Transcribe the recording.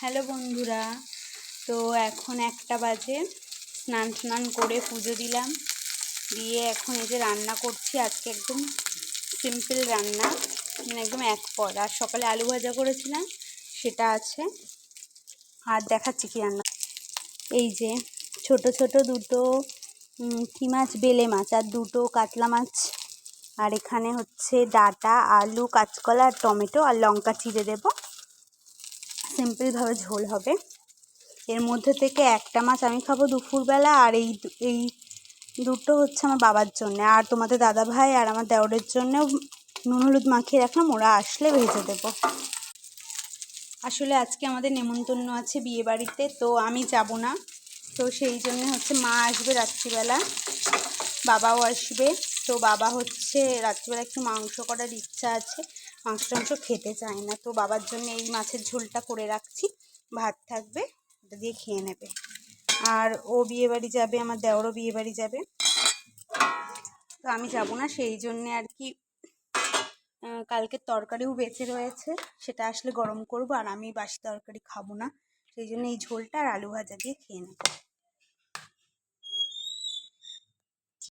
Hello বন্ধুরা, তো এখন 1টা বাজে। স্নান করে পুজো দিলাম, দিয়ে এখন এই যে রান্না করছি। আজকে একদম সিম্পল রান্না, মানে একদম এক পদ। আর সকালে আলু ভাজা করেছিলাম, সেটা আছে। আর দেখাচ্ছি কি রান্না। এই যে ছোট ছোট দুটো কি মাছ, বেলে মাছ, আর দুটো কাতলা মাছ। আর এখানে হচ্ছে ডাঁটা, আলু, কাঁচকলা আর টমেটো আর লঙ্কা চিড়ে দেবো। সিম্পলভাবে ঝোল হবে। এর মধ্যে থেকে একটা মাছ আমি খাবো দুপুরবেলা, আর এই দুটো হচ্ছে আমার বাবার জন্য, আর তোমাদের দাদা ভাই আর আমার দেওরের জন্য নুন হলুদ মাখিয়ে রাখলাম, ওরা আসলে ভেজে দেবো। আসলে আজকে আমাদের নেমন্তন্ন আছে বিয়ে বাড়িতে, তো আমি যাব না। তো সেই জন্য হচ্ছে মা আসবে রাত্রিবেলা, বাবাও আসবে। তো বাবা হচ্ছে রাত্রিবেলা একটু মাংস করার ইচ্ছা আছে, মাংস খেতে চায় না। তো বাবার জন্য এই মাছের ঝোলটা করে রাখছি, ভাত থাকবে, ওটা দিয়ে খেয়ে নেবে। আর ও বিয়ে বাড়ি যাবে, আমার দেওরও বিয়ে বাড়ি যাবে, তো আমি যাব না। সেই জন্যে আর কি কালকের তরকারিও বেঁচে রয়েছে, সেটা আসলে গরম করব। আর আমি বাসি তরকারি খাবো না, সেই জন্য এই ঝোলটা আর আলু ভাজা দিয়ে খেয়ে নেব।